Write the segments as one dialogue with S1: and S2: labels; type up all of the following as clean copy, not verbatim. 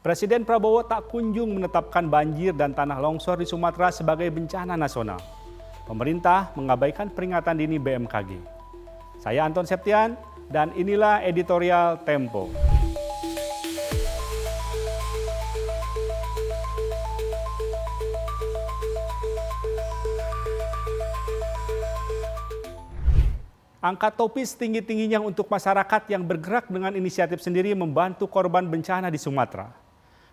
S1: Presiden Prabowo tak kunjung menetapkan banjir dan tanah longsor di Sumatera sebagai bencana nasional. Pemerintah mengabaikan peringatan dini BMKG. Saya Anton Septian dan inilah editorial Tempo. Angkat topi setinggi-tingginya untuk masyarakat yang bergerak dengan inisiatif sendiri membantu korban bencana di Sumatera.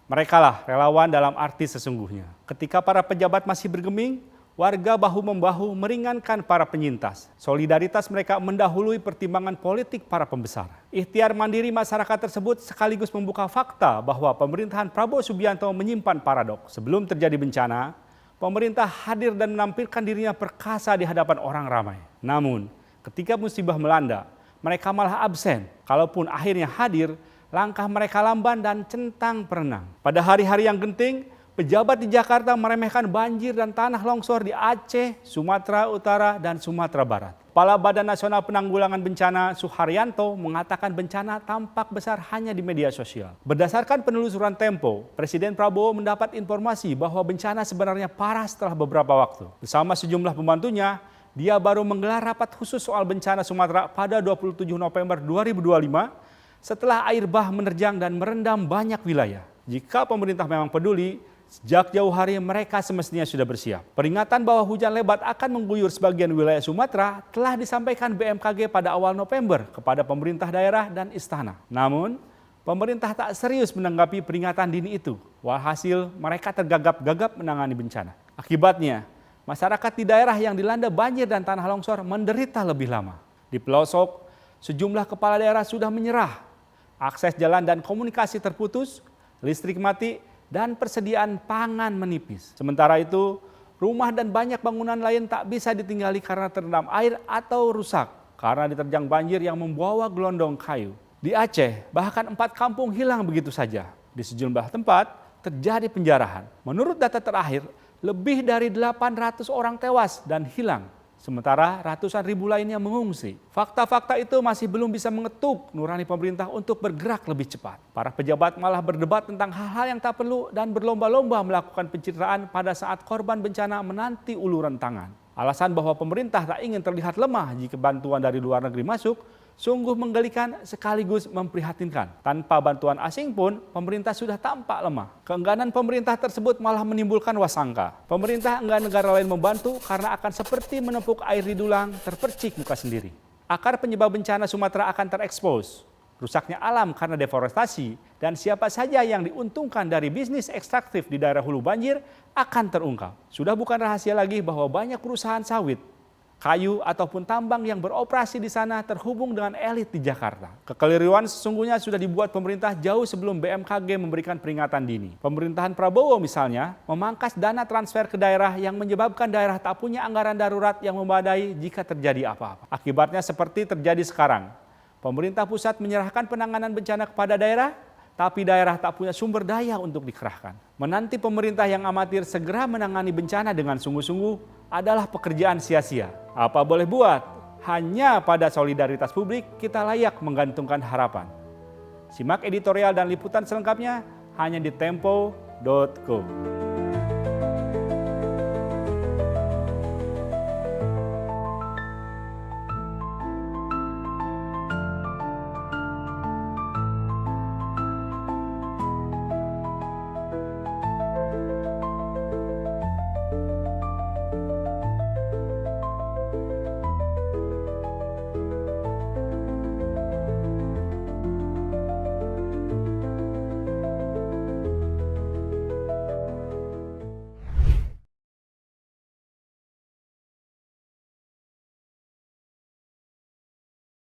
S1: Merekalah relawan dalam arti sesungguhnya. Ketika para pejabat masih bergeming, warga bahu-membahu meringankan para penyintas. Solidaritas mereka mendahului pertimbangan politik para pembesar. Ikhtiar mandiri masyarakat tersebut sekaligus membuka fakta bahwa pemerintahan Prabowo Subianto menyimpan paradoks. Sebelum terjadi bencana, pemerintah hadir dan menampilkan dirinya perkasa di hadapan orang ramai. Namun, ketika musibah melanda, mereka malah absen. Kalaupun akhirnya hadir, langkah mereka lamban dan centang perenang. Pada hari-hari yang genting, pejabat di Jakarta meremehkan banjir dan tanah longsor di Aceh, Sumatera Utara, dan Sumatera Barat. Kepala Badan Nasional Penanggulangan Bencana Suharyanto mengatakan bencana tampak besar hanya di media sosial. Berdasarkan penelusuran Tempo, Presiden Prabowo mendapat informasi bahwa bencana sebenarnya parah setelah beberapa waktu. Bersama sejumlah pembantunya, dia baru menggelar rapat khusus soal bencana Sumatera pada 27 November 2025 setelah air bah menerjang dan merendam banyak wilayah. Jika pemerintah memang peduli, sejak jauh hari mereka semestinya sudah bersiap. Peringatan bahwa hujan lebat akan mengguyur sebagian wilayah Sumatera telah disampaikan BMKG pada awal November kepada pemerintah daerah dan istana. Namun, pemerintah tak serius menanggapi peringatan dini itu. Walhasil mereka tergagap-gagap menangani bencana. Akibatnya, masyarakat di daerah yang dilanda banjir dan tanah longsor menderita lebih lama. Di pelosok, sejumlah kepala daerah sudah menyerah. Akses jalan dan komunikasi terputus, listrik mati, dan persediaan pangan menipis. Sementara itu, rumah dan banyak bangunan lain tak bisa ditinggali karena terendam air atau rusak karena diterjang banjir yang membawa gelondong kayu. Di Aceh, bahkan 4 kampung hilang begitu saja. Di sejumlah tempat terjadi penjarahan. Menurut data terakhir, lebih dari 800 orang tewas dan hilang, sementara ratusan ribu lainnya mengungsi. Fakta-fakta itu masih belum bisa mengetuk nurani pemerintah untuk bergerak lebih cepat. Para pejabat malah berdebat tentang hal-hal yang tak perlu dan berlomba-lomba melakukan pencitraan pada saat korban bencana menanti uluran tangan. Alasan bahwa pemerintah tak ingin terlihat lemah jika bantuan dari luar negeri masuk, sungguh menggelikan sekaligus memprihatinkan. Tanpa bantuan asing pun, pemerintah sudah tampak lemah. Keengganan pemerintah tersebut malah menimbulkan wasangka. Pemerintah enggan negara lain membantu karena akan seperti menepuk air di dulang terpercik muka sendiri. Akar penyebab bencana Sumatera akan terekspos. Rusaknya alam karena deforestasi dan siapa saja yang diuntungkan dari bisnis ekstraktif di daerah hulu banjir akan terungkap. Sudah bukan rahasia lagi bahwa banyak perusahaan sawit, kayu ataupun tambang yang beroperasi di sana terhubung dengan elit di Jakarta. Kekeliruan sesungguhnya sudah dibuat pemerintah jauh sebelum BMKG memberikan peringatan dini. Pemerintahan Prabowo misalnya memangkas dana transfer ke daerah yang menyebabkan daerah tak punya anggaran darurat yang memadai jika terjadi apa-apa. Akibatnya seperti terjadi sekarang. Pemerintah pusat menyerahkan penanganan bencana kepada daerah, tapi daerah tak punya sumber daya untuk dikerahkan. Menanti pemerintah yang amatir segera menangani bencana dengan sungguh-sungguh adalah pekerjaan sia-sia. Apa boleh buat, hanya pada solidaritas publik kita layak menggantungkan harapan. Simak editorial dan liputan selengkapnya hanya di tempo.co.